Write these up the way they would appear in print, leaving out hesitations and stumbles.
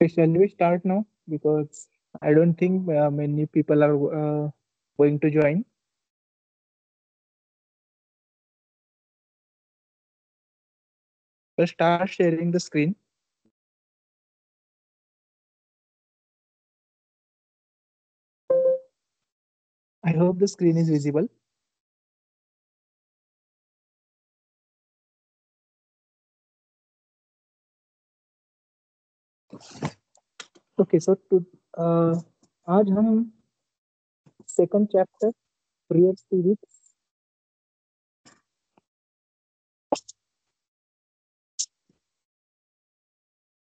Shall we start now? Because I don't think many people are going to join. So start sharing the screen. I hope the screen is visible. Okay, so uh, आज हम second chapter prior series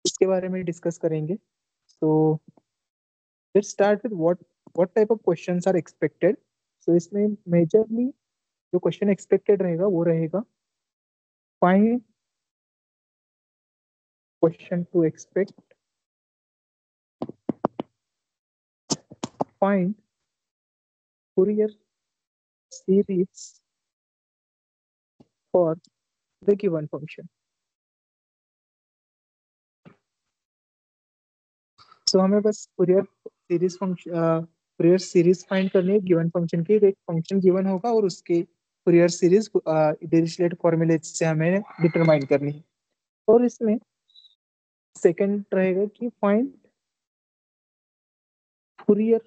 इसके बारे में discuss करेंगे. So let's start with what type of questions are expected. So इसमें majorly जो question expected रहेगा वो रहेगा find question to expect find Fourier series for the given function. So हमें बस Fourier सीरीज फाइंड करनी है गिवन फंक्शन की. एक फंक्शन गिवन होगा और उसके Fourier सीरीज डिरिचलेट फॉर्मूले से हमें डिटरमाइन करनी है. और इसमें सेकंड रहेगा कि फाइंड Fourier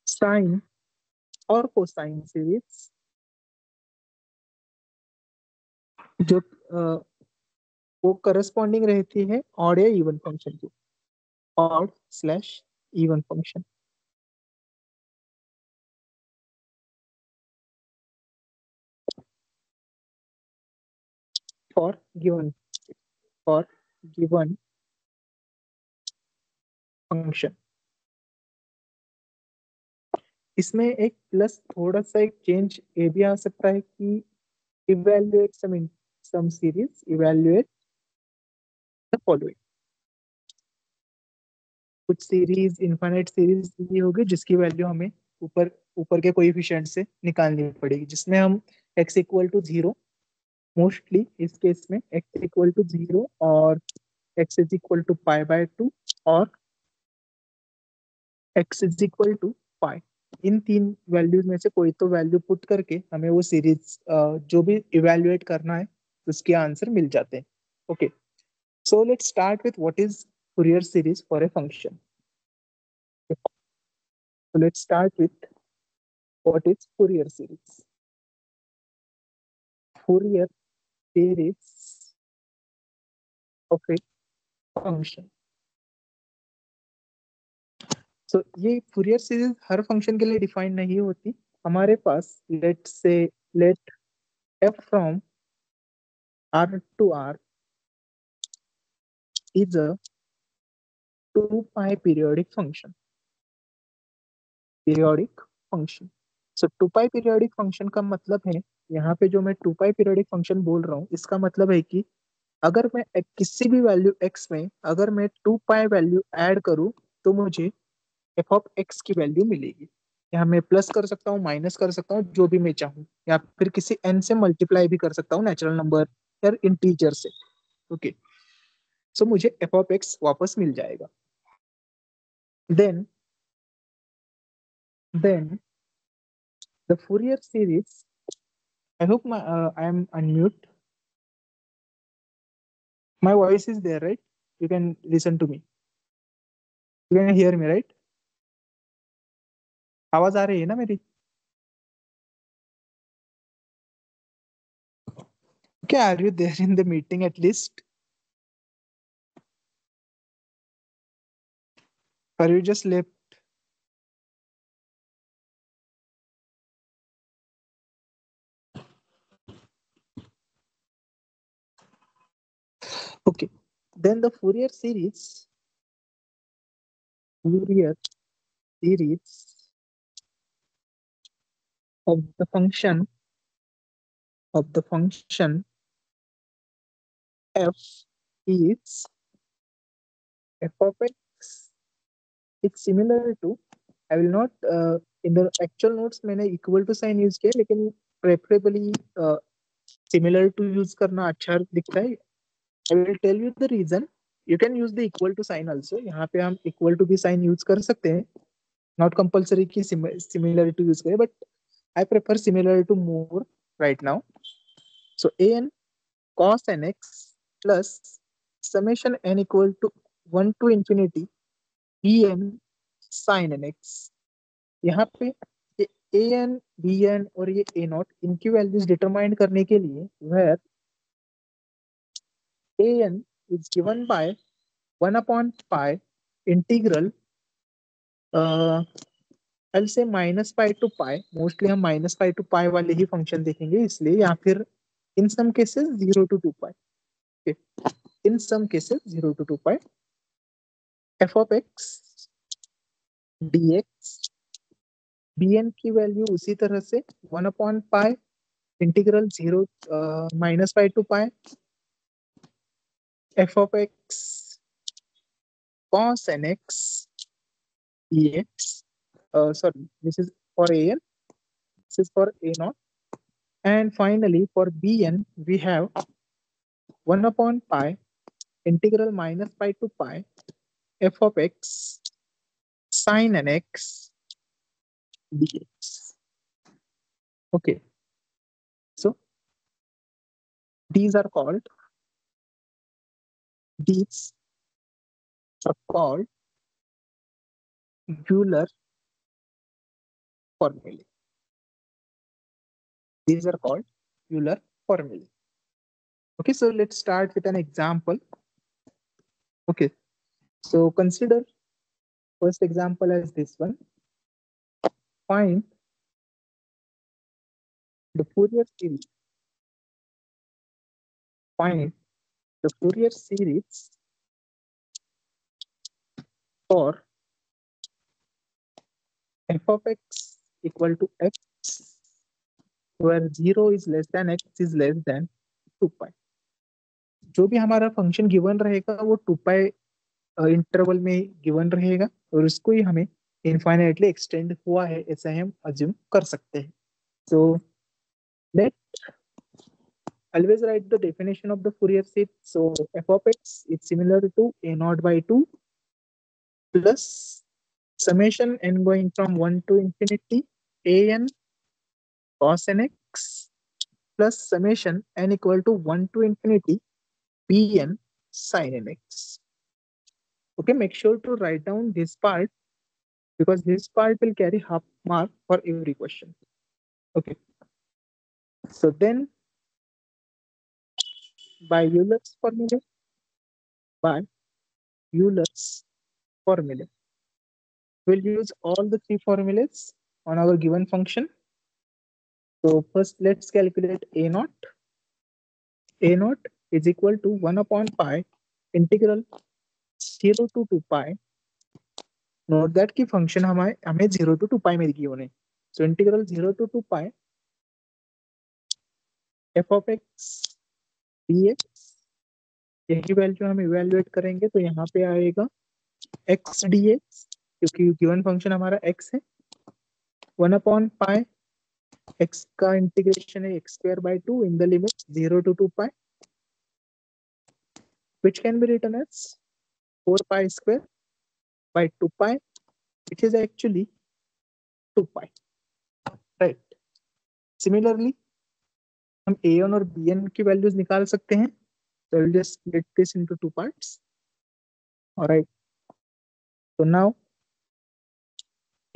साइन और कोसाइन सीरीज जो वो करस्पॉन्डिंग रहती है ऑड या इवन फंक्शन की. Odd slash even function for given function. इसमें एक प्लस थोड़ा सा एक चेंज ये भी आ सकता है कि evaluate some series evaluate the following. कुछ सीरीज इनफाइनाइट सीरीज भी होगी जिसकी वैल्यू हमें ऊपर ऊपर के कोएफिशिएंट से निकालनी पड़ेगी, जिसमें हम x इक्वल टू 0 मोस्टली इस केस में x इक्वल टू 0 और x is equal to pi by 2 और x is equal to pi, इन तीन वैल्यूज में से कोई तो वैल्यू पुट करके हमें वो सीरीज जो भी इवेल्युएट करना है उसके आंसर मिल जाते हैं. Okay, so let's start with what is Fourier series for a function. So let's start with what is Fourier series. Fourier series of a function. So ये Fourier series हर function के लिए define नहीं होती. हमारे पास let f from R to R is a 2 pi periodic function. Periodic function. So 2 pi periodic function का मतलब है, यहाँ पे जो मैं 2 pi periodic function बोल रहा हूँ इसका मतलब है कि अगर मैं किसी भी वैल्यू x में अगर मैं 2 पाई वैल्यू ऐड करूं तो मुझे f ऑफ x की वैल्यू मिलेगी. यहाँ मैं प्लस कर सकता हूँ, माइनस कर सकता हूँ, जो भी मैं चाहूँ, या फिर किसी n से मल्टीप्लाई भी कर सकता हूँ नेचुरल नंबर या इंटीजर से. ओके, सो मुझे f ऑफ x वापस मिल जाएगा. Then the Fourier series, I hope I am unmute. My voice is there, right? You can listen to me. You can hear me, right? आवाज आ रही है ना मेरी? Okay, are you there in the meeting at least? Or you just left? Okay, then the Fourier series of the function f is f of x. It's similar to, I will not in the actual notes मैंने equal to sign use किया, लेकिन preferably similar to use करना अच्छा दिखता है. I will tell you the reason. You can use the equal to sign also, यहाँ पे हम इक्वल टू भी साइन यूज कर सकते हैं, नॉट कंपल्सरी की सिमिलरिटी यूज करें, but I prefer similarity to more right now. So an cos nx plus summation n equal to 1 to infinity bn sin nx. यहाँ पे ए एन बी एन और ये a naught इनकी values determine करने के लिए where A N is given by 1/π integral L से -π to pi, mostly हम -π टू पाई वाले ही फंक्शन देखेंगे इसलिए, या फिर in some cases 0 to 2π, in some cases 0 to 2π f of x dx bn की वैल्यू उसी तरह से 1/π integral 0 -π to pi f of x cos nx dx. Sorry, this is for an, this is for a naught, and finally for bn we have 1/π integral -π to pi f of x sin nx dx. Okay, so these are called Euler formulae. These are called Euler formulae. Okay, so let's start with an example. Okay, so consider first example as this one. Find the Fourier series. Find the Fourier series for f of x equal to x, where 0 is less than x is less than 2π. जो भी हमारा function given रहेगा वो 2π interval में given रहेगा, और उसको ही हमें इनफाइनाइटली एक्सटेंड हुआ है ऐसा हम अज्यूम कर सकते हैं. So let always write the definition of the Fourier series. So f of x is similar to a naught by 2 plus summation n going from 1 to infinity an cos nx plus summation n equal to 1 to infinity bn sin nx. Okay, make sure to write down this part because this part will carry half mark for every question. Okay, so then by Euler's formula, we'll use all the three formulas on our given function. So first let's calculate a naught. A naught is equal to 1/π integral 0 to 2π. Note that की function हमें 0 to 2π में दी होने. So integral 0 to 2π f of x dx, यही value हम evaluate करेंगे तो यहाँ पे आएगा x dx, क्योंकि गिवन फंक्शन हमारा x है. 1/π x का इंटीग्रेशन है x²/2 in the limit 0 to 2π, which can be written as 4π² by 2π, which is actually 2π, right? Similarly हम a1 और bn की वैल्यूज निकाल सकते हैं. So I'll just split this into two parts. All right, so now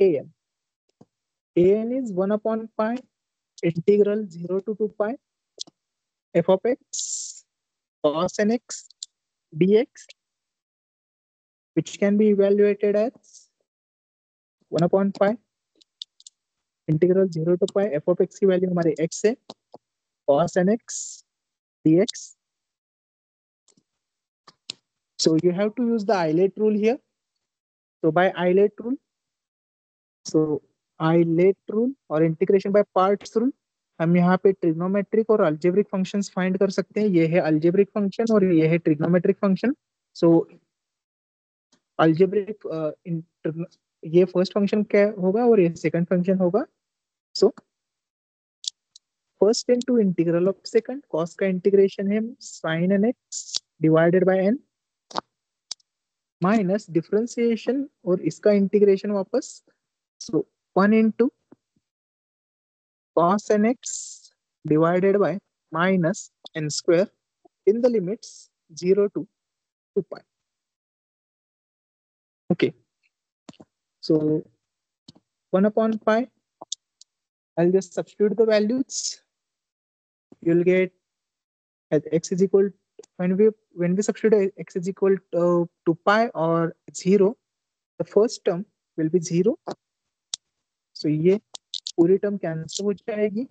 an is 1/π integral 0 to 2π f of x cos nx dx, which can be evaluated as 1/π integral 0 to π f of x की value हमारे x है cos nx dx. So you have to use the Eilert rule here. So by Eilert rule, और integration by parts rule, हम यहाँ पे trigonometric और algebraic functions find कर सकते हैं. ये है अल्जेब्रिक फंक्शन और ये है ट्रिग्नोमेट्रिक फंक्शन. सो अल्जेब्रिक ये फर्स्ट फंक्शन क्या होगा और ये सेकंड फंक्शन होगा. So first into integral of second, cos का इंटीग्रेशन है sin nx divided by n minus differentiation और इसका इंटीग्रेशन वापस, सो 1 into cos nx divided by minus n square in the limits 0 to 2 pi. Okay, so 1 upon pi, I'll just substitute the values. You'll get as x is equal, when we substitute x is equal to pi or 0, the first term will be 0. So ये पूरी term cancel हो जाएगी.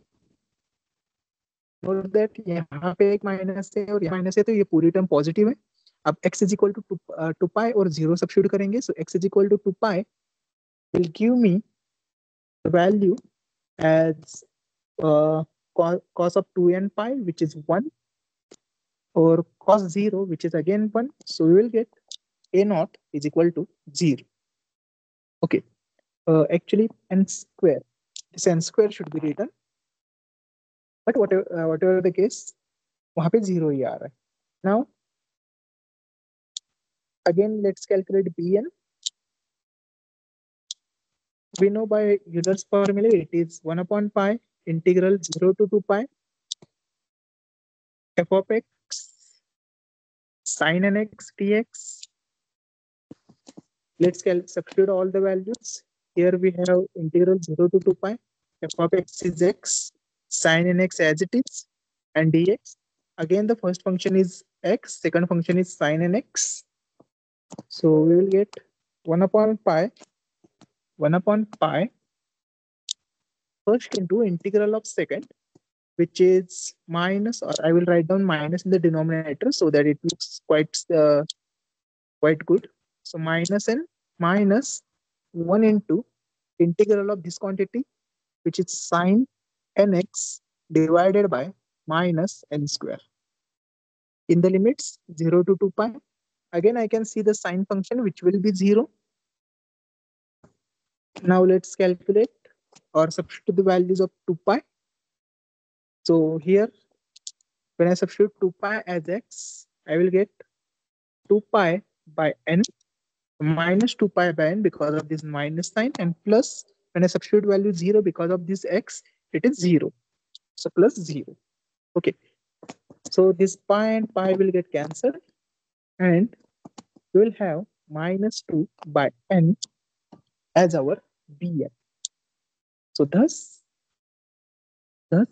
Note that यहाँ पे एक minus है और यहाँ माइनस है, तो ये पूरी टर्म पॉजिटिव है. अब x is equal to two pi और 0 सब्स्टिट्यूट करेंगे. So x is equal to 2 pi will give me the value as cos of 2n pi, which is 1, or cos 0, which is again 1. So we will get a naught is equal to 0. Okay, actually n square, this n square should be written, but whatever the case, वहाँ पे 0 ही आ रहा है. Now again let's calculate bn. We know by Euler's formula it is 1 upon pi integral 0 to 2 pi f of x sin nx dx. Let's substitute all the values. Here we have integral 0 to 2 pi. F of x is x, sin nx as it is, and dx. Again, the first function is x, second function is sin nx. So we will get 1 upon pi, 1 upon pi, first into integral of second, which is minus, or I will write down minus in the denominator so that it looks quite good. So minus n minus 1 into integral of this quantity, which is sin nx divided by minus n square in the limits 0 to 2 pi. Again, I can see the sine function, which will be 0. Now let's calculate or substitute the values of 2 pi. So here, when I substitute 2 pi as x, I will get 2 pi by n minus 2 pi by n because of this minus sign, and plus when I substitute value 0 because of this x, it is 0. So plus 0. Okay. So this pi and pi will get cancelled, and we will have minus 2 by n as our bn. So thus the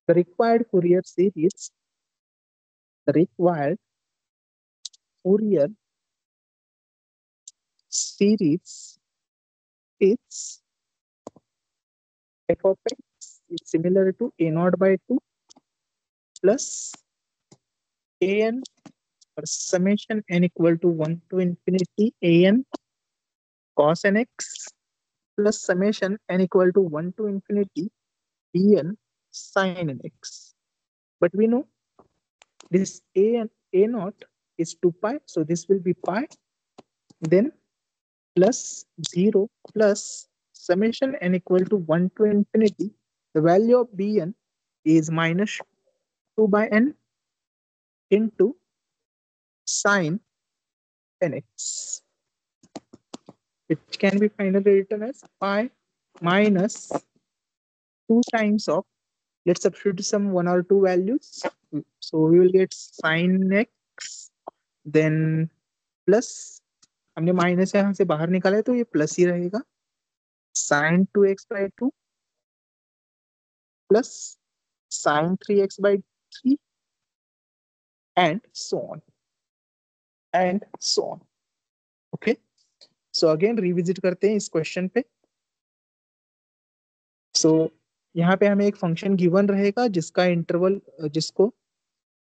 required Fourier series, the required Fourier series is f of x is similar to a naught by 2 plus an, or summation n equal to 1 to infinity an cos nx plus summation n equal to 1 to infinity bn sin nx. But we know this a naught is 2 pi, so this will be pi, then plus 0 plus summation n equal to 1 to infinity, the value of bn is minus 2 by n into sin nx, which can be finally written as pi minus 2 times of, let's substitute some 1 or 2 values. So we will get sin x, then plus, हमने minus यहाँ से बाहर निकाला है तो ये plus ही रहेगा, sin 2x by 2 plus sin 3x by 3 and so on and so on. Okay, so again revisit करते हैं इस क्वेश्चन पे. So यहाँ पे हमें एक फंक्शन गिवन रहेगा जिसका इंटरवल, जिसको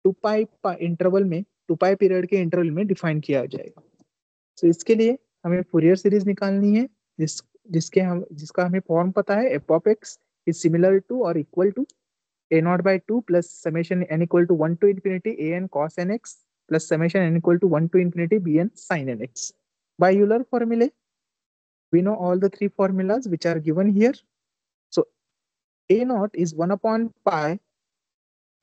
2 पाई इंटरवल में, 2 पाई पीरियड के इंटरवल में डिफाइन किया जाएगा. तो इसके लिए हमें फूरियर सीरीज निकालनी है, जिसका हमें फॉर्म पता है, F of X is similar to और equal to a naught by 2 plus summation n equal to 1 to infinity an cos nx plus summation n equal to 1 to infinity bn sin nx. By Euler formulae, we know all the three formulas which are given here. So a naught is 1 upon pi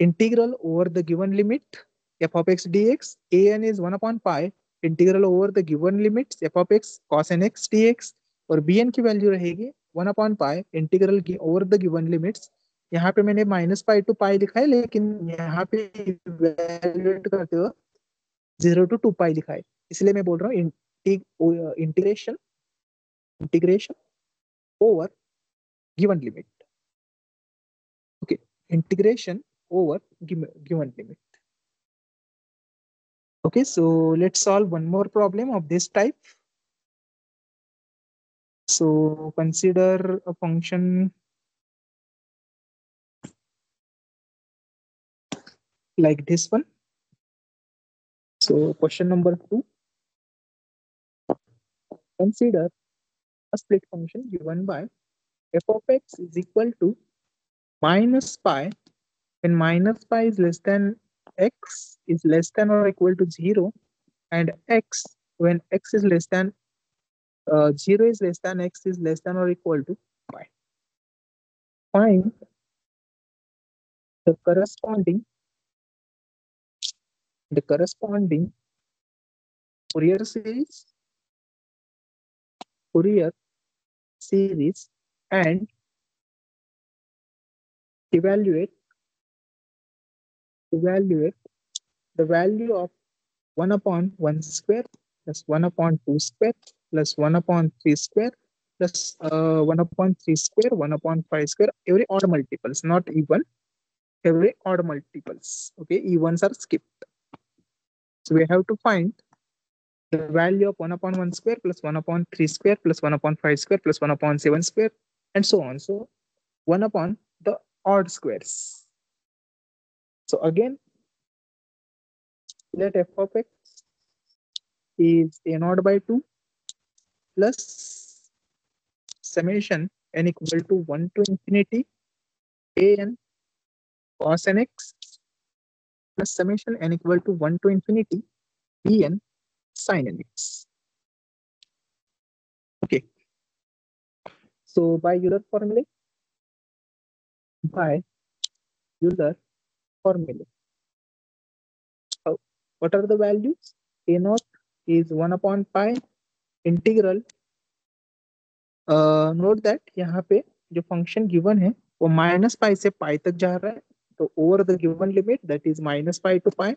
integral over the given limit f of x dx. An is 1 upon pi integral over the given limits F of X cos N X D X, और B N की value रहेगी one by pi integral over the given limits. यहाँ पे मैंने -पाई to पाई लिखा है, लेकिन यहाँ पे इवेल्युएट करते हुए 0 to 2 पाई लिखा है, इसलिए मैं बोल रहा हूँ integration integration over given limit. Okay, integration over given limit. Okay, so let's solve one more problem of this type. So consider a function like this one. So question number 2, consider a split function given by f of x is equal to -pi when -pi is less than x is less than or equal to 0, and x when x is less than 0 is less than x is less than or equal to pi. Find the corresponding Fourier series Fourier series and evaluate the value of 1/1 square plus 1/2 square plus 1/3 square plus 1/3 square 1/5 square, every odd multiples, not even, every odd multiples. Okay, evens are skipped. So we have to find the value of 1/1 square plus 1/3 square plus 1/5 square plus 1/7 square and so on. So 1 upon the odd squares. So again, let f of x is a naught by 2 plus summation n equal to 1 to infinity a n cos n x plus summation n equal to 1 to infinity b n sin n x. Okay. So by Euler formula, by Euler formula, what are the values? A naught is 1/pi integral। Note that यहाँ पे जो function given है वो -पाई से पाई तक जा रहा है, तो over the given limit that is -pi to pi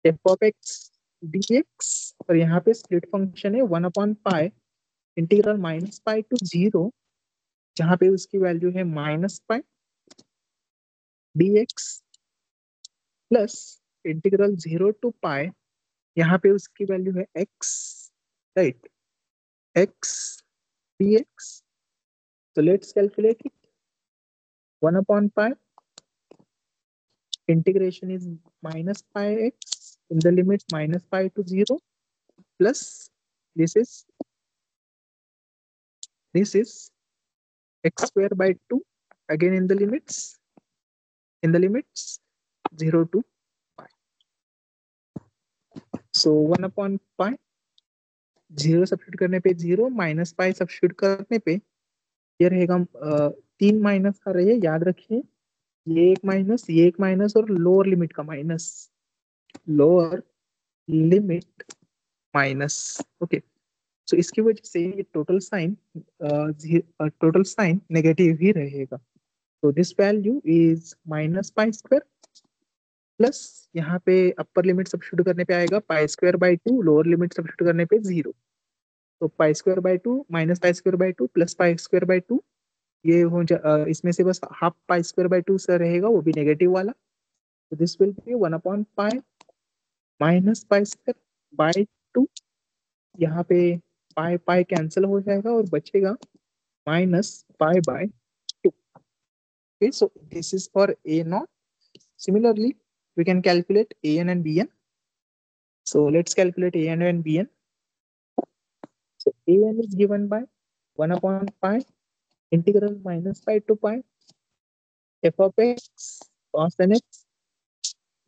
f of x dx, और यहाँ पे स्प्लिट फंक्शन है 1/पाई इंटीग्रल -पाई टू 0, जहाँ पे उसकी वैल्यू है -पाई dx प्लस इंटीग्रल 0 to पाई, यहाँ पे उसकी वैल्यू है x, right, x dx। So let's calculate it. 1/पाई integration is -pi x in the limit -pi to 0 plus this is x square by 2 again in the limits 0 to pi. So 1/pi 0 substitute करने पे 0, -पाई substitute करने पे ये रहेगा 3 minus आ रही है, याद रखिए, ये एक माइनस और लोअर लिमिट का minus, lower limit minus. Okay, so इसकी वजह से ये टोटल साइन नेगेटिव ही रहेगा। तो this value is -pi square plus यहाँ पे अपर लिमिट सब्स्टिट्यूट करने पे आएगा पाई square by 2, lower limit substitute करने पे 0, तो पाई square by 2 -pi square by 2 plus pi square by 2, ये इसमें से बस हाफ पाई स्क्वायर बाई 2 से रहेगा, वो भी नेगेटिव वाला। तो दिस विल बी 1/पाई -पाई स्क्वायर बाई 2, यहाँ पे पाई पाई कैंसिल हो जाएगा और बचेगा -पाई by 2। Okay, so this is for a naught. Similarly, we can calculate an and bn. So let's calculate an and bn. So an is given by 1/pi integral -pi to pi f of x cos nx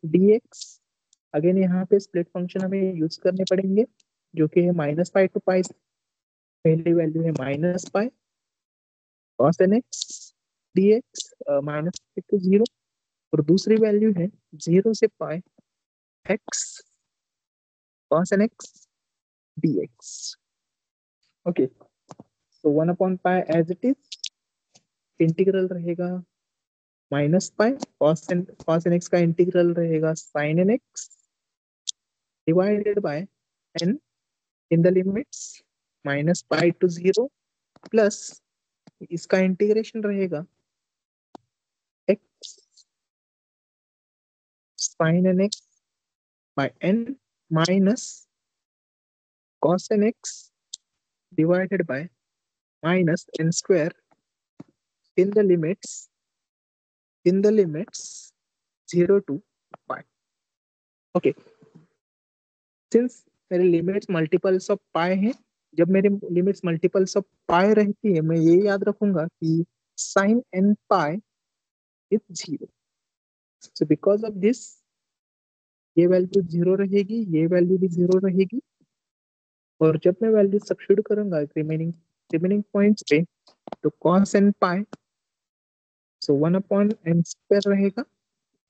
dx। Again यहाँ पे split function हमें use करने पड़ेंगे, जो कि है -पाई to पाई। पहली value है -पाई cos nx dx -पाई टू 0, और दूसरी वैल्यू है 0 से pi x cos nx dx. Okay, so 1/π as it is, integral रहेगा -π, cos nx का इंटीग्रल रहेगा sin nx divided by n in the limits -π to 0 plus इसका इंटीग्रेशन रहेगा x sin nx by n minus cos nx divided by minus n square in the limits 0 to π. Okay, since मेरे limits multiples of पाई हैं, जब मेरे limits multiples of पाई रहती है, मैं ये याद रखूंगा कि sine n pi is 0. So because of this ये वैल्यू 0 रहेगी, ये वैल्यू भी 0 रहेगी, और जब मैं वैल्यू सब्स्टिट्यूट करूंगा रिमेनिंग पॉइंट्स पे, तो cos n पाई, सो 1/n स्क्वायर रहेगा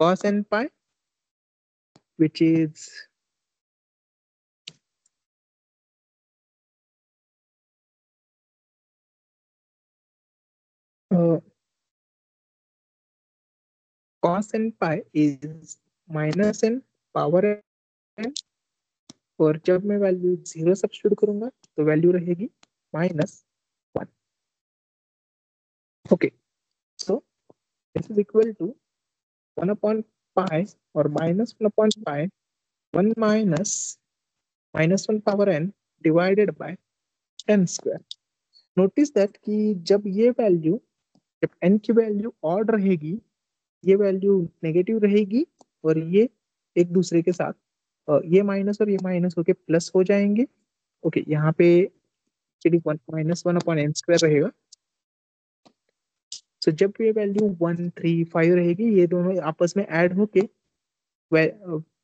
cos n pi which is cos n pi is minus n power n, और जब मैं वैल्यू 0 सब्स्टिट्यूट करूंगा तो वैल्यू रहेगी -1. Okay, so this is equal to 1/π और -1/π 1 minus -1 power n divided by n square. Notice that कि जब n की वैल्यू ऑड रहेगी, ये वैल्यू नेगेटिव रहेगी, और ये एक दूसरे के साथ ये माइनस और ये माइनस होके प्लस हो जाएंगे. ओके, यहाँ पे एक्चुअली -1/n स्क्वायर रहेगा. सो जब ये वैल्यू 1 3 5 रहेगी, ये दोनों आपस में ऐड होके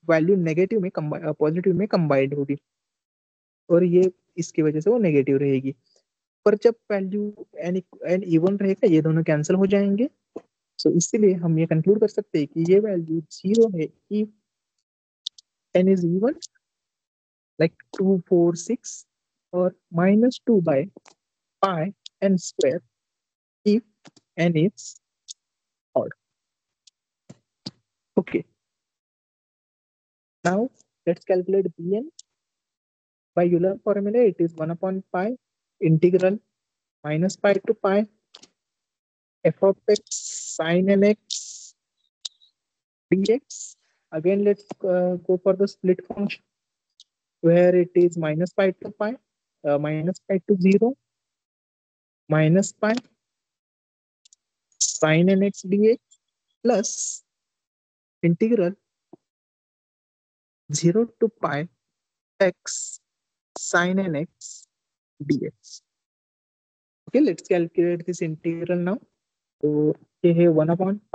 वैल्यू नेगेटिव में पॉजिटिव में कंबाइंड होगी, और ये इसकी वजह से वो नेगेटिव रहेगी. पर जब वैल्यू एन इवन रहेगा, ये दोनों कैंसिल हो जाएंगे. सो इसीलिए हम ये कंक्लूड कर सकते हैं कि ये वैल्यू 0 है if n is even, like 2 4 6, or -2 by pi n square if n is odd. Okay, now let's calculate bn. By Euler formula, it is 1/π integral -π to pi f of x sin nx dx. Again, let's go for the split function where it is -π to pi, -π to 0, -π sin nx dx plus integral 0 to pi x sin nx dx. Okay, let's calculate this integral now. So here 1/π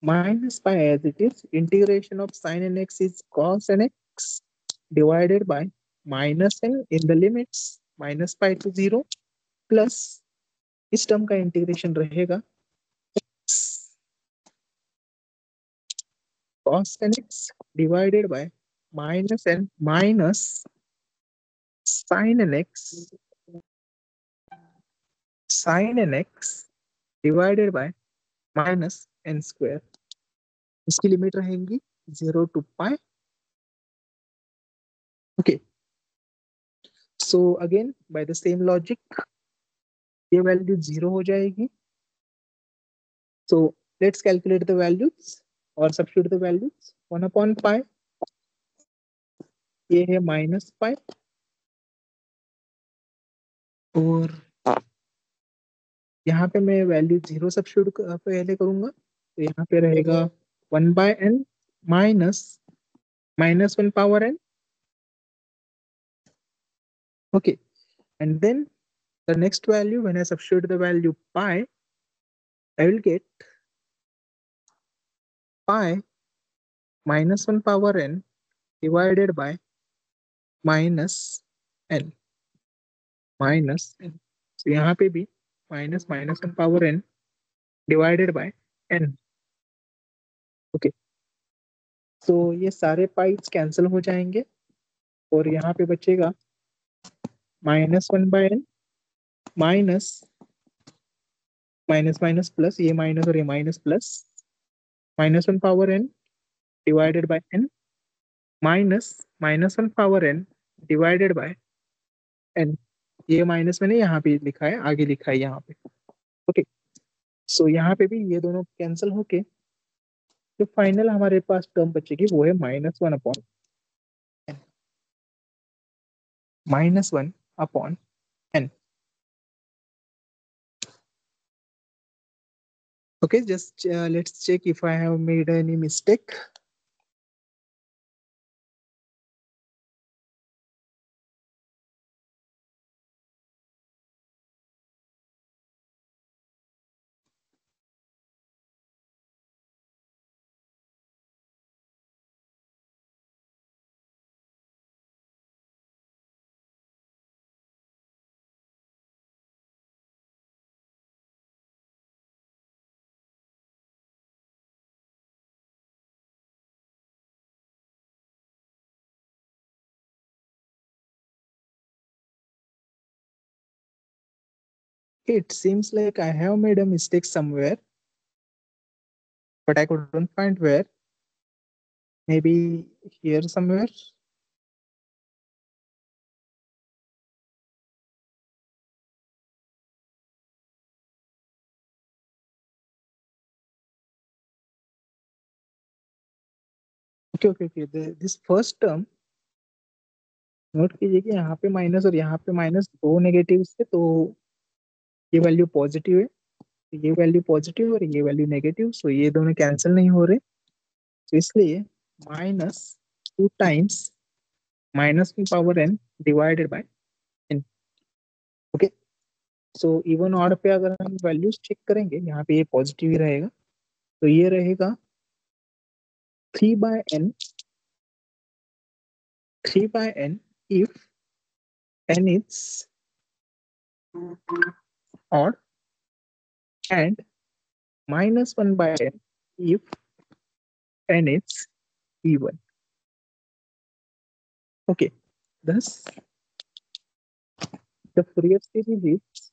minus pi, as it is, integration of sin nx is cos nx divided by minus n in the limits -π to 0 plus इस term का integration रहेगा cos nx divided by minus n minus sin nx divided by minus n square. इसकी limit रहेंगी 0 to pi. Okay, so again by the same logic ये value 0 हो जाएगी. So let's calculate the values और substitute the values. 1/π ये है -π, और यहाँ पे मैं वैल्यू 0 सब्स्टिट्यूट पहले करूंगा, तो यहाँ पे रहेगा 1/n minus -1 power n. Okay, and then the next value, when I substitute the value pi, I will get pi -1 power n divided by minus n. So यहाँ पे भी -1 power n divided by n. Okay, so ये सारे price cancel हो जाएंगे, और यहाँ पे बचेगा -1/n minus minus minus plus, ये माइनस और ये minus plus, -1 power n divided by n minus -1 power n divided by n। ये माइनस मैंने यहाँ पे लिखा है, आगे लिखा है यहाँ पे। ओके, सो यहाँ पे भी ये दोनों कैंसिल होके जो फाइनल हमारे पास टर्म बचेगी वो है -1/n। Okay, just let's check if I have made any mistake. It seems like I have made a mistake somewhere, but I couldn't find where. Maybe here somewhere. Okay, okay, okay. This first term, note कीजिए कि यहाँ पे minus और यहाँ पे minus, दो negative थे, तो ये वैल्यू पॉजिटिव है, तो ये वैल्यू पॉजिटिव और ये वैल्यू नेगेटिव, सो ये दोनों कैंसिल नहीं हो रहे, तो इसलिए -2 times -1 power n divided by n। Okay, so even odd पे अगर हम वैल्यूज चेक करेंगे, यहाँ पे ये पॉजिटिव ही रहेगा, तो ये रहेगा 3/n, 3/n if n is odd, and -1/n if n is even. Okay, thus the Fourier series is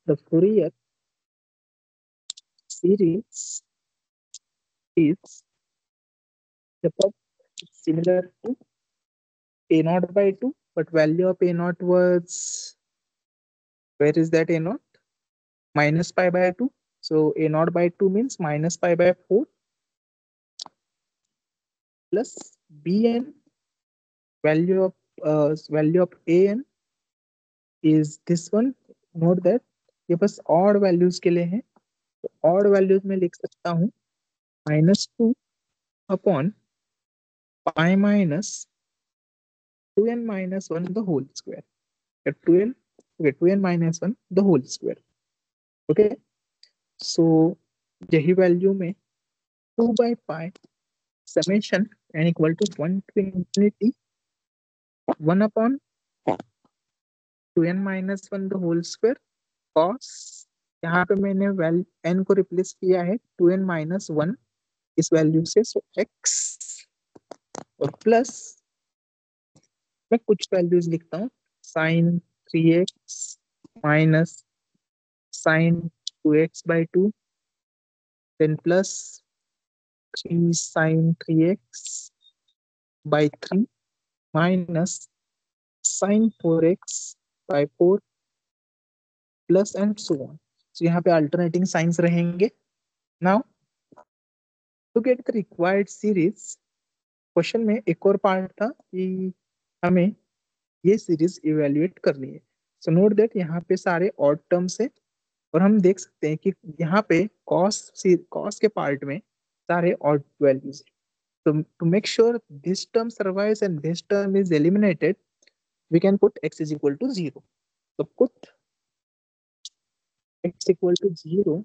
the Fourier series is the similar to a naught by 2, but value of a naught was, where is that a naught? Minus pi by 2. So a naught by 2 means minus pi by 4 plus bn, value of an is this one. Note that ये बस odd values के लिए है, तो odd values में लिख सकता हूँ -2/pi minus 2n minus 1 the whole square. 2n, okay, 2n minus 1 the whole square. Okay, so यही वैल्यू में 2/pi summation n equal to 1 to infinity 1/2n minus 1 the whole square cos, यहाँ पे मैंने n को replace किया है 2n minus 1 इस value से, सो x, और प्लस मैं कुछ वैल्यूज लिखता हूँ, sin 3x minus sin 2x/2, then plus 3 sin 3x/3 minus sin 4x/4 plus and so on. तो यहाँ पे अल्टरनेटिंग साइंस रहेंगे। Now to get the required series, question में एक और पार्ट था कि हमें ये सीरीज इवेल्युएट करनी है। सो नोट दैट यहाँ पे सारे ऑड टर्म्स है, और हम देख सकते हैं कि यहाँ पे कॉस के पार्ट में सारे ऑड वैल्यूज है। So to make sure this term survives and this term is eliminated, we can put x is equal to 0. So put x equal to 0,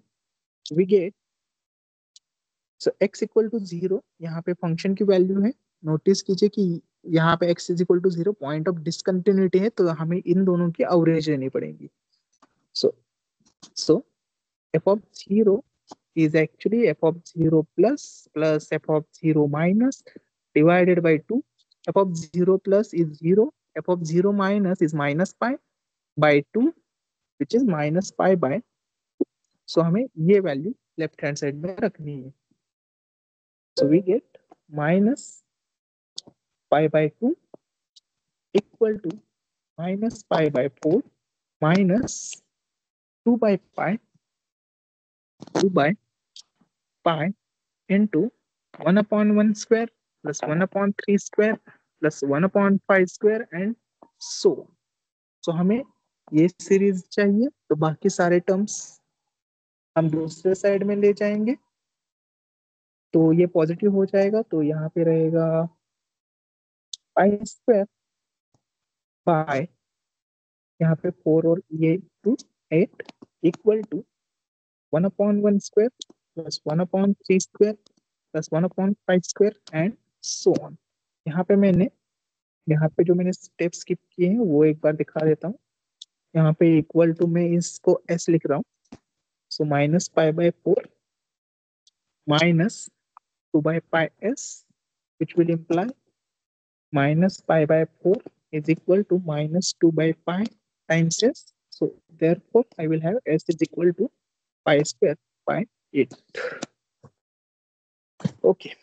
we get, so x equal to 0 यहाँ पे function की value है। Notice कीजिए कि यहाँ पे x is equal to 0 point of discontinuity है, तो हमें इन दोनों की एवरेज लेनी पड़ेगी। So f of 0 is actually f of 0 plus f of 0 minus divided by 2. f of 0 plus is 0, f of 0 minus is minus pi by 2, which is minus pi by, so हमें ये value left hand side में रखनी है. So we get minus pi by 2 equal to minus pi by 4 minus 2 by pi 2 by pi into 1 upon 1 square plus 1 upon 3 square plus 1 upon 5 square and so on. So हमें ये series चाहिए, तो बाकी सारे terms हम दूसरे side में ले जाएंगे, तो ये पॉजिटिव हो जाएगा, तो यहाँ पे रहेगा पाई स्क्वायर बाय, यहाँ पे 4 और ये 2 8 equal to 1 upon 1 square plus 1 upon 3 square plus 1 upon 5 square and so on. यहाँ पे जो मैंने स्टेप स्किप किए हैं वो एक बार दिखा देता हूँ. यहाँ पे इक्वल टू में इसको s लिख रहा हूँ, so minus pi by 4 minus 2 by pi s, which will imply minus pi by 4 is equal to minus 2 by pi times s. So therefore, I will have s is equal to pi square by 8. Okay.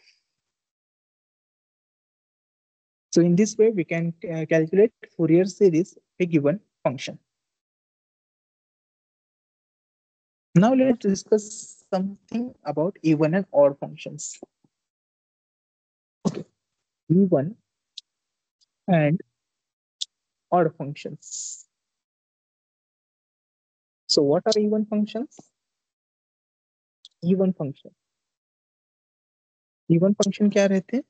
So in this way, we can calculate Fourier series of a given function. Now let's discuss something about even and odd functions. Okay. Even and odd functions. So what are even functions? Even function. Even function क्या रहते हैं?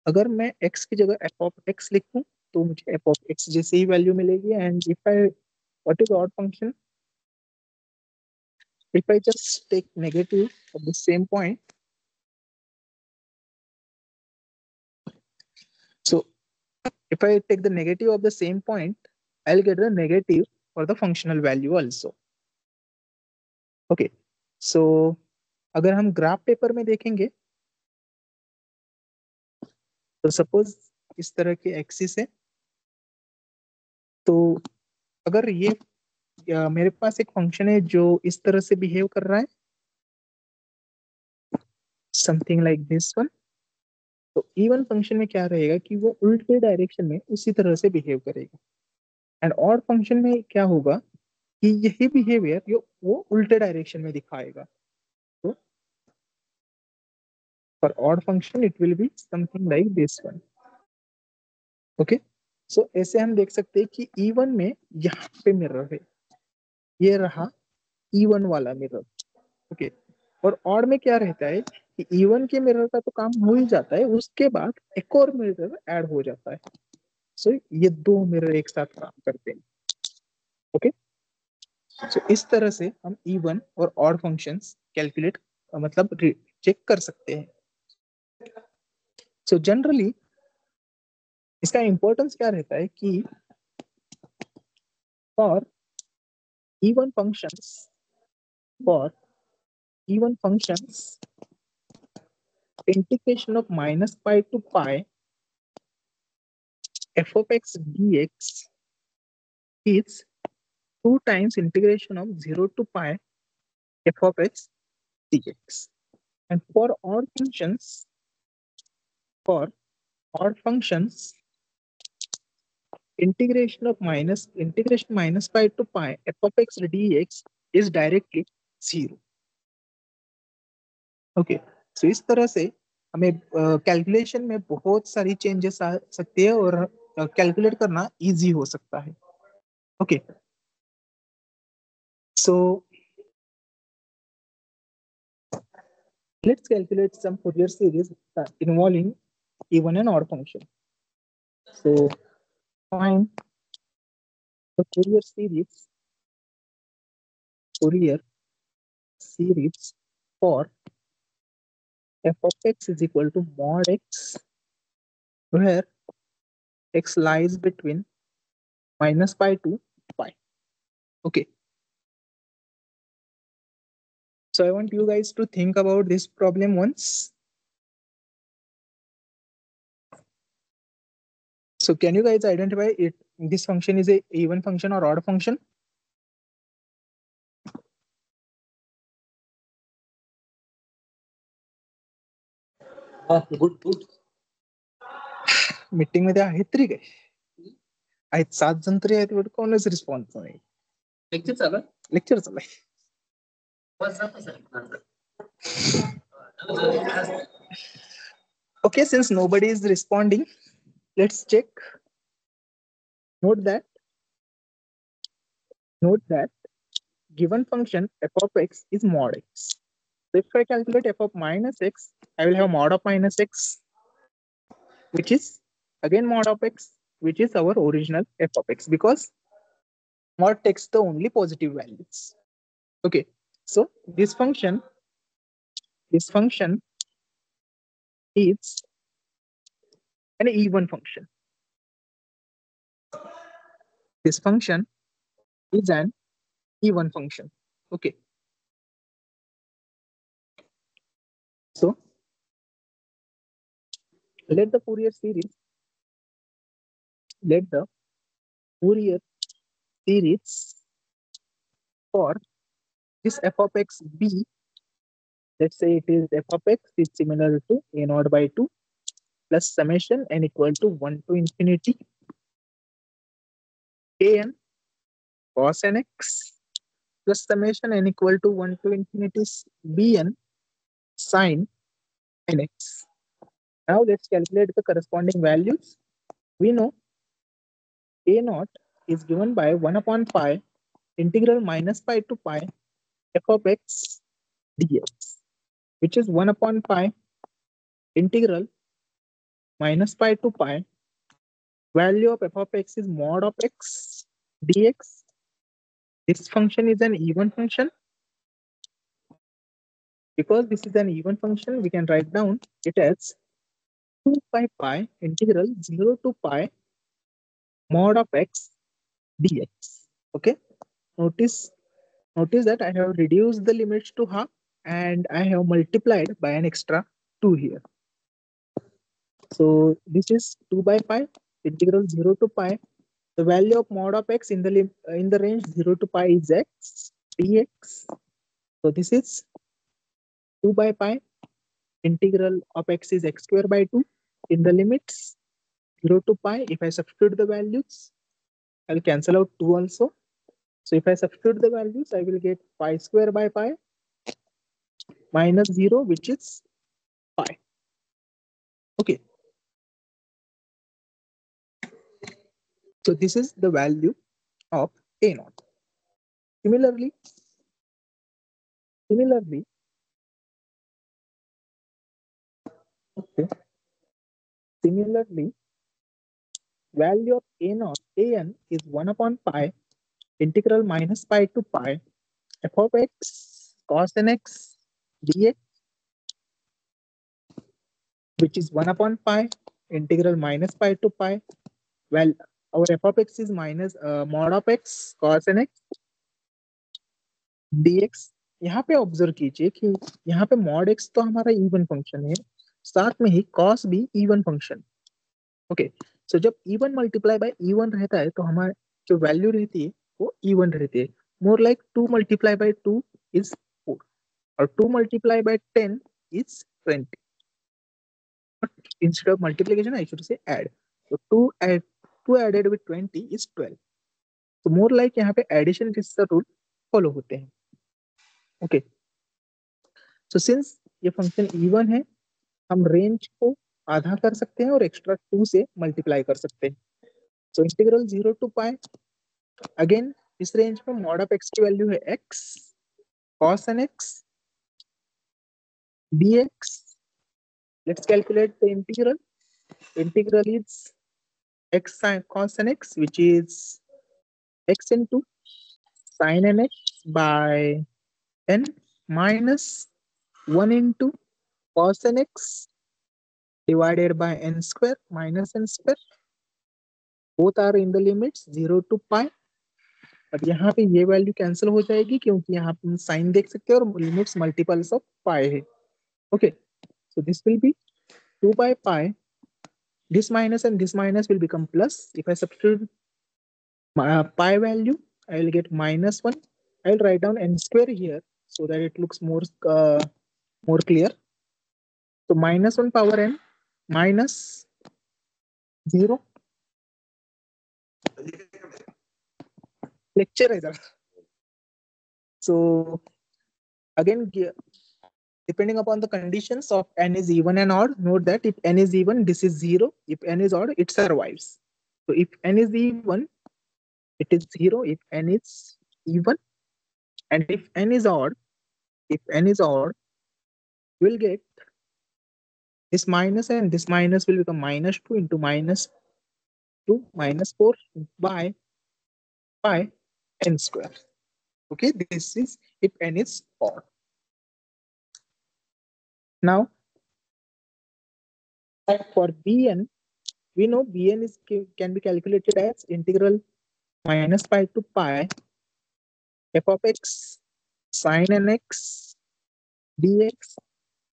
अगर मैं x की जगह f of x लिखूं तो मुझे f of x जैसे ही वैल्यू मिलेगी. And if I what is odd function? If I just take negative of the same point, so if I take the negative of the same point, I'll get the negative for the functional value also. Okay, so अगर हम graph paper में देखेंगे तो suppose इस तरह के axis है, तो अगर ये मेरे पास एक फंक्शन है जो इस तरह से बिहेव कर रहा है, समथिंग लाइक दिस वन, तो इवन फंक्शन में क्या रहेगा कि वो उल्टे डायरेक्शन में उसी तरह से बिहेव करेगा. एंड ऑड फंक्शन में क्या होगा कि यही बिहेवियर वो उल्टे डायरेक्शन में दिखाएगा. तो for odd function it will be something like this one. Okay, so ऐसे हम देख सकते हैं कि इवन में यहाँ पे मिरर है, ये रहा इवन वाला मिरर. ओके, और ऑड में क्या रहता है कि इवन के मिरर का तो काम हो ही जाता है, उसके बाद एक और मिरर ऐड हो जाता है. सो ये दो मिरर एक साथ काम करते हैं. ओके, सो इस तरह से हम इवन और ऑड फंक्शंस कैलकुलेट मतलब चेक कर सकते हैं. सो जनरली इसका इंपॉर्टेंस क्या रहता है कि for even functions for even functions integration of minus pi to pi f of x dx is 2 times integration of 0 to pi f of x dx. And for odd functions, integration minus pi to pi f of x dx is directly 0. Okay, सो इस तरह से हमें calculation में बहुत सारी changes आ सकती है और कैलकुलेट करना इजी हो सकता है. Okay, so let's calculate some Fourier series involving even and odd function. So find the Fourier series for f of x is equal to mod x, where x lies between minus pi to pi. Okay. So I want you guys to think about this problem once. So can you guys identify it? This function is a even function or odd function? Good meeting मध्ये आहेत तरी काय आहेत 7 जण तरी आहेत but कोणच response नाही लेक्चर चालू लेक्चर चाललंय Okay, since nobody is responding, let's check. Note that given function f of x is mod x. So if I calculate f of minus x, I will have mod of minus x, which is again mod of x, which is our original f of x, because mod takes the only positive values. Okay, so this function is an even function. This function is an even function. Okay. So let the Fourier series for this f of x be, let's say it is f of x is similar to a naught by 2 plus summation n equal to 1 to infinity an cos nx plus summation n equal to 1 to infinity bn sin nx. Now let's calculate the corresponding values. We know a naught is given by 1 upon pi integral minus pi to pi f of x dx, which is 1 upon pi integral minus pi to pi. Value of f of x is mod of x dx. This function is an even function. Because this is an even function, we can write down it as 2 pi integral 0 to pi mod of x dx. Okay. Notice that I have reduced the limits to half and I have multiplied by an extra 2 here. So this is 2 by pi integral 0 to pi. The value of mod of x in the range 0 to pi is x dx. So this is 2 by pi integral of x is x square by 2 in the limits 0 to pi. If I substitute the values, I'll cancel out 2 also. So if I substitute the values, I will get pi square by pi minus 0, which is pi. Okay. So this is the value of a naught. Similarly, okay. Similarly, value of a naught, an is 1 upon pi integral minus pi to pi f of x cos nx dx, which is 1 upon pi integral minus pi to pi. Well, our f of x is minus mod of x cos nx dx. यहाँ पे observe कीजिए कि यहाँ पे mod x तो हमारा even function है, साथ में ही cos भी इवन फंक्शन. ओके, सो जब इवन मल्टीप्लाई बाय इवन रहता है तो हमारे जो वैल्यू रहती है वो इवन रहती है. More like 2 multiply by 2 is 4 और 2 multiply by 10 is 20. Instead of multiplication, I should say add. So 2 added with 20 is 12. So more like यहाँ पे addition का रूल फॉलो होते हैं. ओके, सो सिंस ये फंक्शन इवन है, हम रेंज को आधा कर सकते हैं और एक्स्ट्रा 2 से मल्टीप्लाई कर सकते हैं. So integral 0 to pi, again इस रेंज में मॉड ऑफ एक्स की वैल्यू है x cos nx dx. Let's calculate the integral. Integral is x sin cos nx, which is x into sin nx by n minus 1 into cos nx divided by n square minus n square. Both are in the limits 0 to pi. अब यहाँ पे ये value cancel हो जाएगी क्योंकि यहाँ पे sign देख सकते हैं और लिमिट्स मल्टीपल्स ऑफ पाई है. Okay, so this will B 2 by pi This minus and this minus will become plus. If I substitute pi value, I will get -1. I will write down n square here so that it looks more clear. So -1 power n minus 0 lecture है इधर. So again, depending upon the conditions of n is even and odd, note that if n is even, this is 0. If n is odd, it survives. So if n is even, it is 0. If n is even, and if n is odd, we'll get this minus and this minus will become -2 into -2 -4 by n square. Okay, this is if n is odd. Now, for bn, we know bn can be calculated as integral -pi to pi f of x sin nx dx,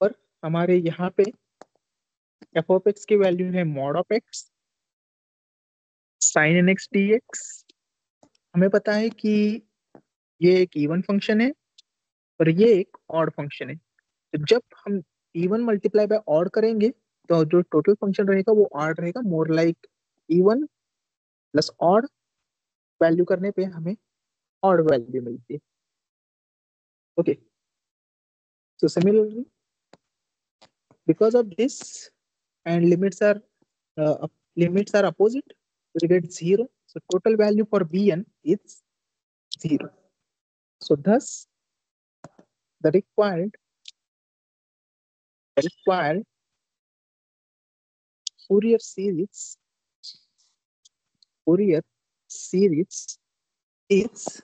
पर हमारे यहाँ पे f of x की value है mod of x sin nx dx. हमें पता है कि ये एक इवन फंक्शन है और ये एक ऑड फंक्शन है. तो जब हम इवन मल्टीप्लाई बाय ऑड करेंगे तो जो टोटल फंक्शन रहेगा वो ऑड रहेगा, more like even plus odd. Value करने पे हमें ऑड वैल्यू मिलती है. Okay, so similarly because of this and limits are opposite, we get 0. So total value for bn is 0. So thus the required Fourier series is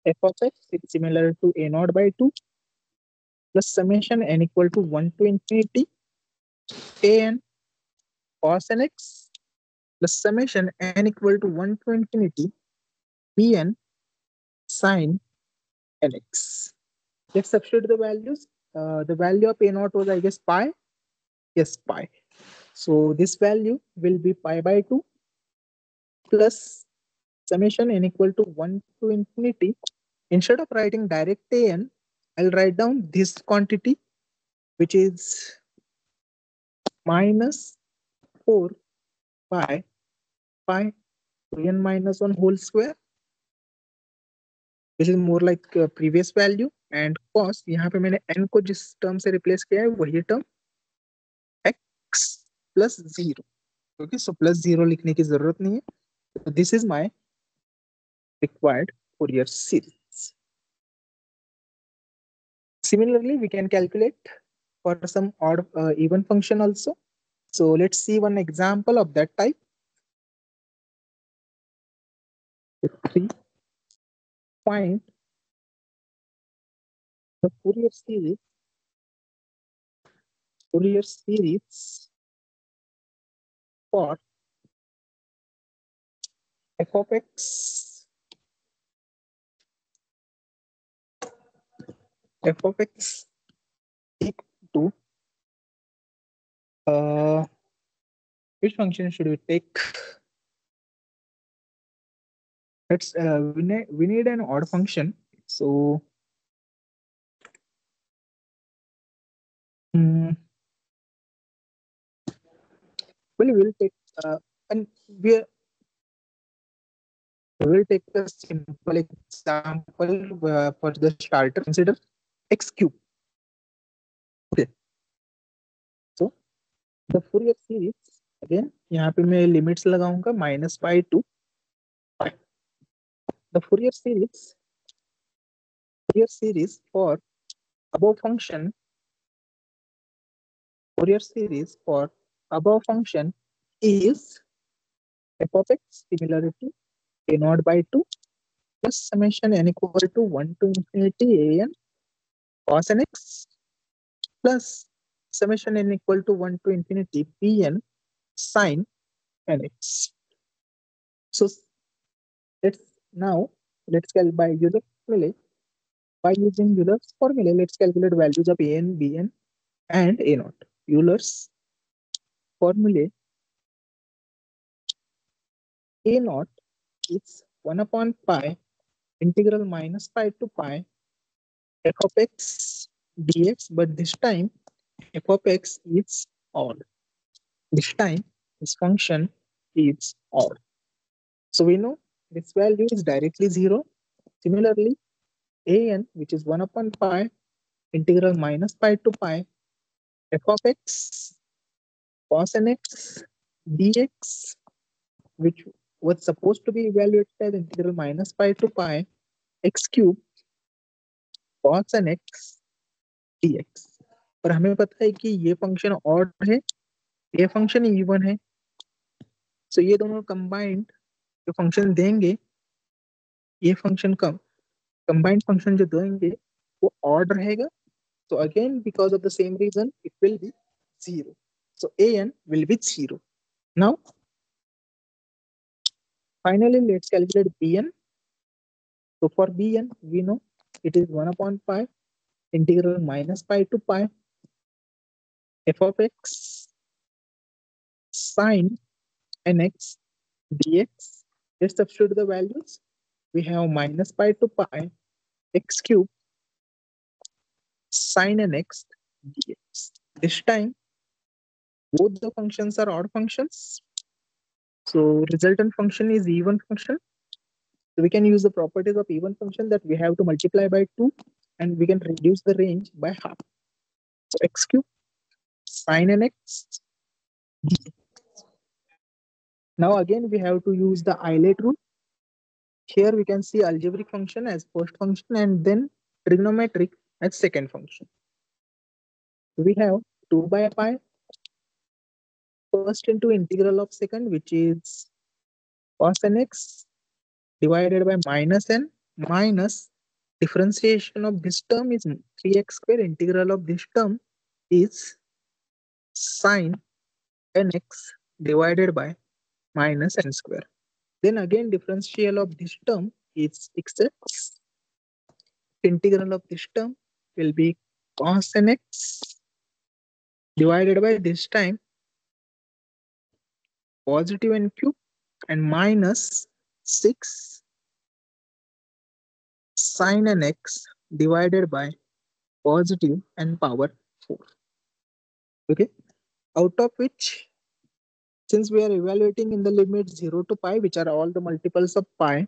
f of x is similar to a naught by 2 plus summation n equal to 1 to infinity an cos nx plus summation n equal to 1 to infinity bn sin nx. Let's substitute the values. The value of a naught was, I guess, pi. Yes, pi. So this value will be pi by 2 plus summation n equal to 1 to infinity. Instead of writing direct an, I'll write down this quantity, which is minus 4 pi to n minus 1 whole square, which is more like previous value. And cos, यहाँ पे मैंने n को जिस term से replace किया है वही term x plus 0. Okay, so plus 0 लिखने की जरूरत नहीं है. So this is my required Fourier series. Similarly, we can calculate for some odd even function also. So let's see one example of that type. 3. Find the Fourier series for f of x equal to which function should we take? Let's we need an odd function. So well, we'll take and we will take a simple example for the starter. Consider x cube. Okay. So the Fourier series, again यहाँ पे मैं limits लगाऊंगा -pi to pi. The Fourier series for above function is f of x similar to a naught by 2 plus summation n equal to 1 to infinity an cos nx plus summation n equal to 1 to infinity bn sin nx. So let's calculate by Euler's formula. By using Euler's formula, let's calculate values of an, bn, and a naught. Euler's formula A naught is 1 upon pi integral minus pi to pi f of x dx, but this time f of x is odd. This time this function is odd. So we know this value is directly 0. Similarly, an, which is 1 upon pi integral minus pi to pi f of x cos nx dx, which was supposed to be evaluated as integral minus pi to pi x cube cos nx dx. और हमें पता है कि ये function odd है, ये function even है, सो ये दोनों कंबाइंड जो फंक्शन देंगे, ये फंक्शन का कंबाइंड फंक्शन जो देंगे वो ऑड रहेगा. So again, because of the same reason, it will be 0. So an will be 0. Now, finally, let's calculate bn. So for bn, we know it is 1 upon pi integral minus pi to pi f of x sine nx dx. Let's substitute the values. We have minus pi to pi x cube sine nx dx. This time, both the functions are odd functions. So resultant function is even function. So we can use the properties of even function that we have to multiply by 2 and we can reduce the range by half. So x cube sine nx dx. Now again we have to use the Eilert rule. Here we can see algebraic function as first function and then trigonometric as second function. We have 2 by pi first into integral of second, which is cos nx divided by minus n minus differentiation of this term is 3x square, integral of this term is sine nx divided by minus n square. Then again differential of this term is x. Integral of this term will be cos nx divided by this time positive n cube and minus 6 sine nx divided by positive n power 4. Okay, out of which, since we are evaluating in the limit 0 to pi, which are all the multiples of pi,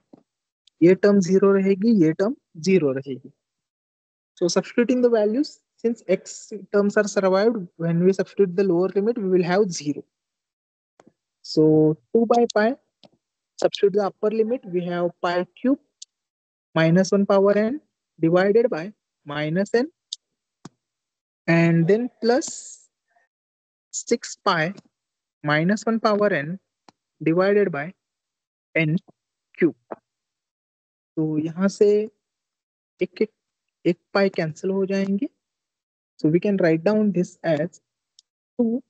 ये term 0 रहेगी, ये term 0 रहेगी. So substituting the values, since x terms are survived, when we substitute the lower limit, we will have 0. So 2 by pi, substitute the upper limit, we have pi cube minus 1 power n divided by minus n and then plus 6 pi minus 1 power n divided by n cube. तो यहाँ से एक pi cancel हो जाएंगे. So we can write down this as 2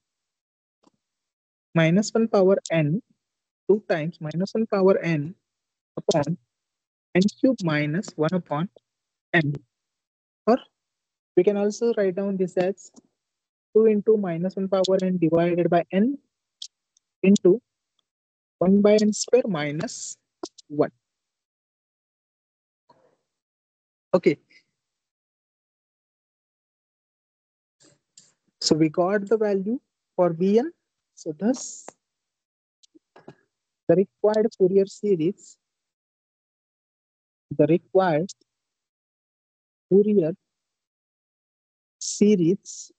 minus 1 power n 2 times minus 1 power n upon n cube minus 1 upon n. Or we can also write down this as 2 into minus 1 power n divided by n into 1 by n square minus 1. Okay. So we got the value for bn. So thus the required Fourier series, the required Fourier series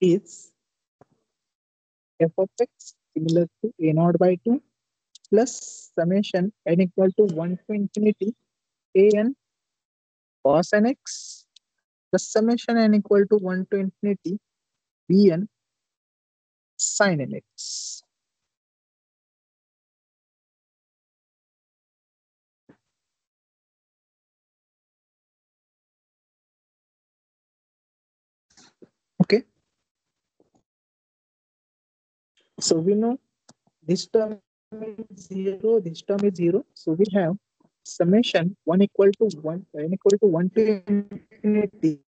is f of x similar to a naught by 2 plus summation n equal to 1 to infinity an cos nx plus summation n equal to 1 to infinity bn sin nx. Okay. So we know this term is 0, this term is 0. So we have summation 1 equal to 1, n equal to 1 to infinity.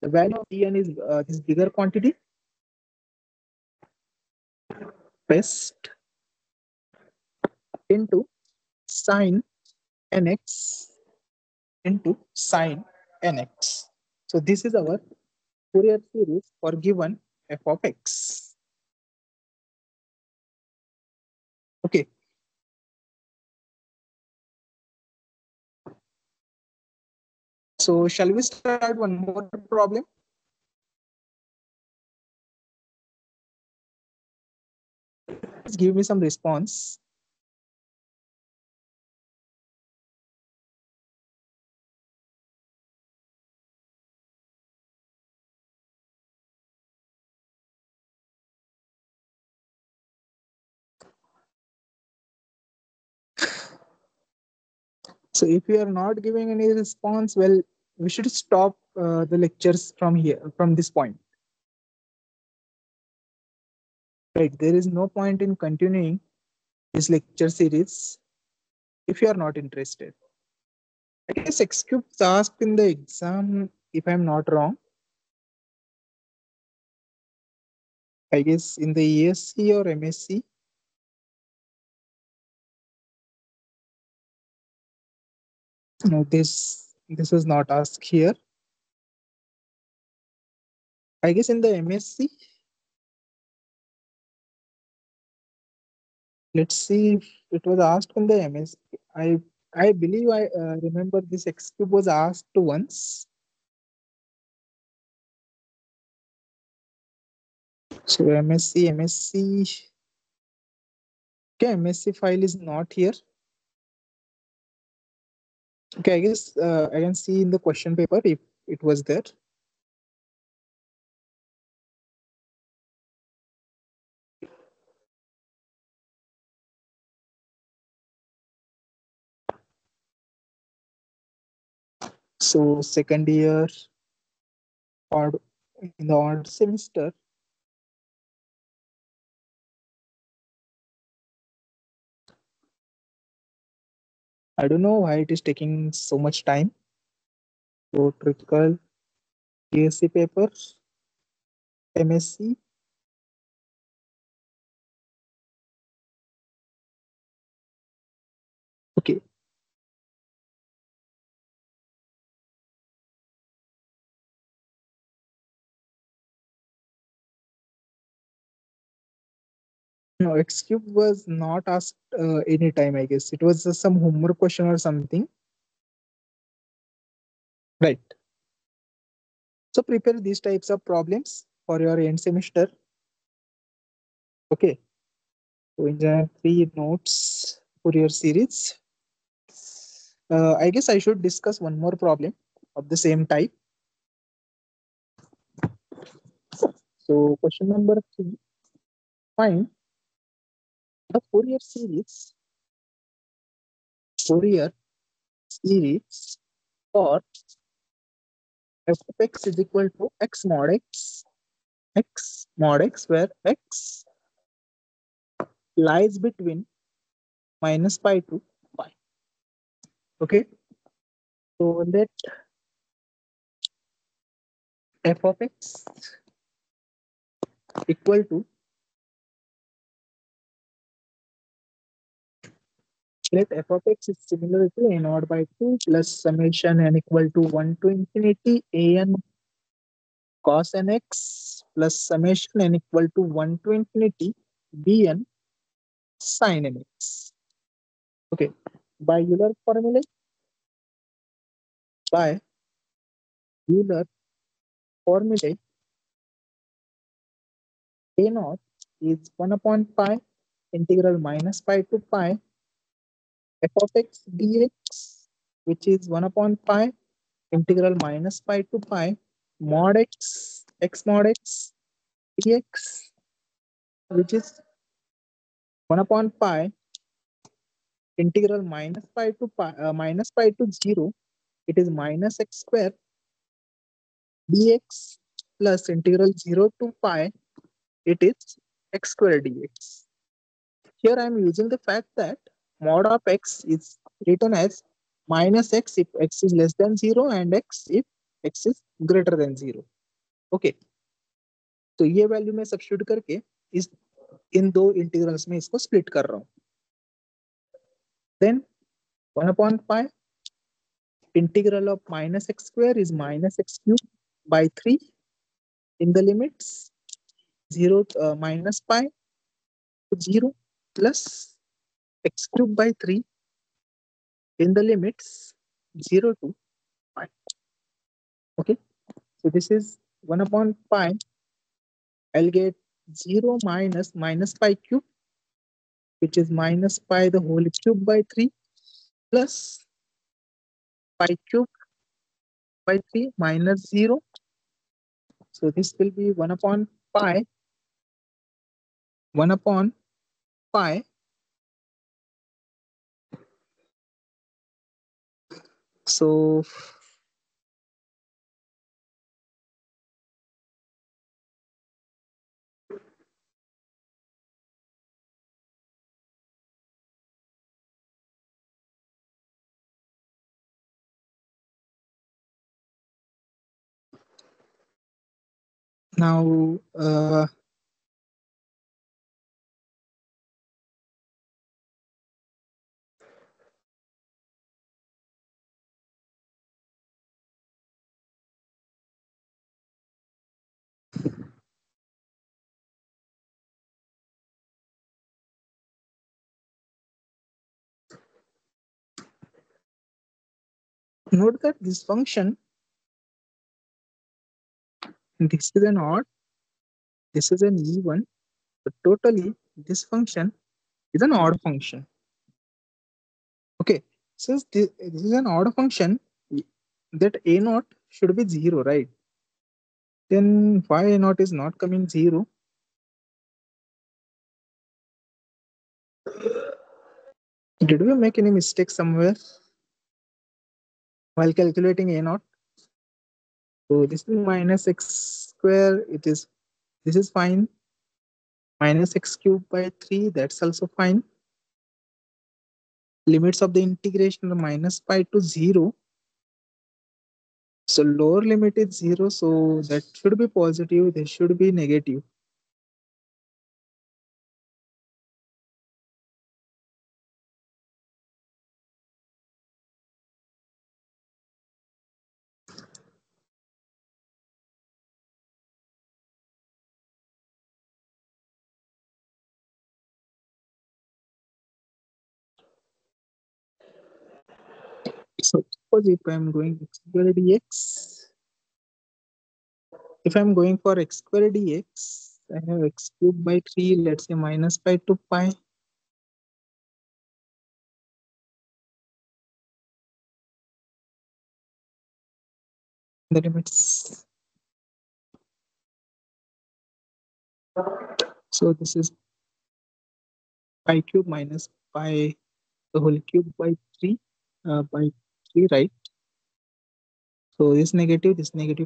The value of bn is this bigger quantity. Best into sine nx into sine nx. So this is our Fourier series for given f of x. Okay. So shall we start one more problem? Please give me some response. So if you are not giving any response, well, we should stop the lectures from here, from this point. Right? There is no point in continuing this lecture series if you are not interested. I guess X cube was asked in the exam, if I'm not wrong. I guess in the ESC or MSc. No, this was not asked here. I guess in the MSc. Let's see if it was asked in the MSc. I believe I remember this X cube was asked once. So MSc. Okay, MSc file is not here. Okay, I guess I can see in the question paper if it was there. So second year or in the odd semester, I don't know why it is taking so much time. So critical PSC paper, MSc. Okay. No, X cube was not asked any time, I guess. It was just some homework question or something. Right. So prepare these types of problems for your end semester. Okay. So in the 3 notes for your series. I guess I should discuss one more problem of the same type. So question number 3, find the Fourier series for f of x is equal to x mod x, where x lies between minus pi to pi. Okay. So let f of x equal to, let f of x is similar to a naught by 2 plus summation n equal to 1 to infinity a n cos nx plus summation n equal to 1 to infinity bn sin nx. Okay. By by Euler formulae, a naught is 1 upon pi integral minus pi to pi f of x dx, which is 1 upon pi integral minus pi to pi mod x mod x dx, which is 1 upon pi integral minus pi to 0. It is minus x square dx plus integral 0 to pi. It is x square dx. Here I am using the fact that mod of x is written as minus x if x is less than 0 and x if x is greater than 0. Okay, तो ये value मैं substitute करके इस इन दो integrals में इसको split कर रहा हूँ. Then 1 upon pi integral of minus x square is minus x cubed by 3 in the limits 0 minus pi to 0 plus x cubed by 3 in the limits 0 to pi. Okay, so this is 1 upon pi. I'll get 0 minus pi cube, which is minus pi the whole cube by 3 plus pi cube by 3 minus 0. So this will be 1 upon pi, 1 upon pi. So now note that this function, this is an odd, this is an even, but totally this function is an odd function. Okay, since this is an odd function, that a naught should be 0, right? Then why a naught is not coming 0? Did we make any mistake somewhere while calculating a naught? So this is minus x square. This is fine. Minus x cubed by 3, that's also fine. Limits of the integration are minus pi to 0. So lower limit is 0, so that should be positive, this should be negative. So suppose if I'm going x square dx, if I'm going for x square dx, I have x cubed by 3, let's say minus pi to pi. The limits. So this is pi cube minus pi the whole cube by 3, right? So this negative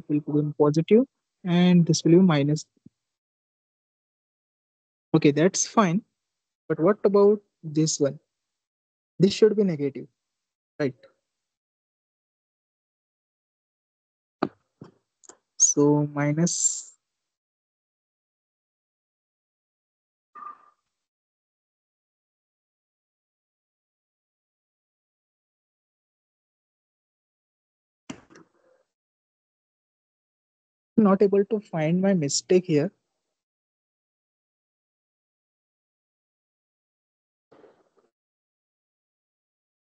will become positive, and this will be minus. Okay, that's fine. But what about this one? This should be negative, right? So minus, not able to find my mistake here.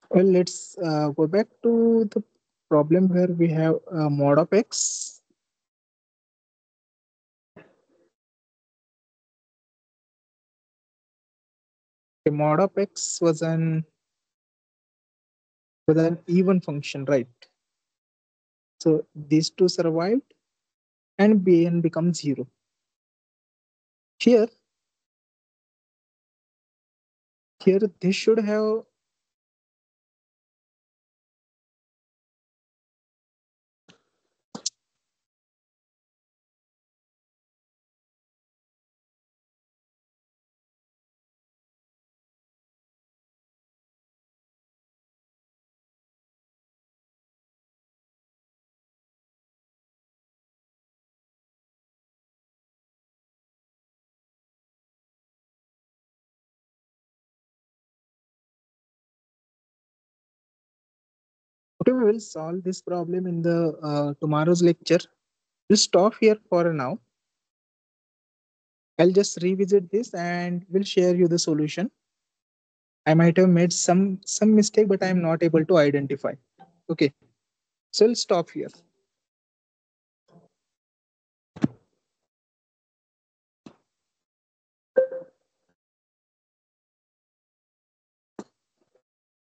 Well, let's go back to the problem where we have mod of x. The mod of x was an even function, right? So these two survived, and bn becomes 0. Here, here this should have, Okay, we will solve this problem in the tomorrow's lecture. We'll stop here for now. I'll just revisit this and we'll share you the solution. I might have made some mistake, but I am not able to identify. Okay, so I'll stop here.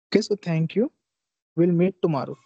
Okay, so thank you. We'll meet tomorrow.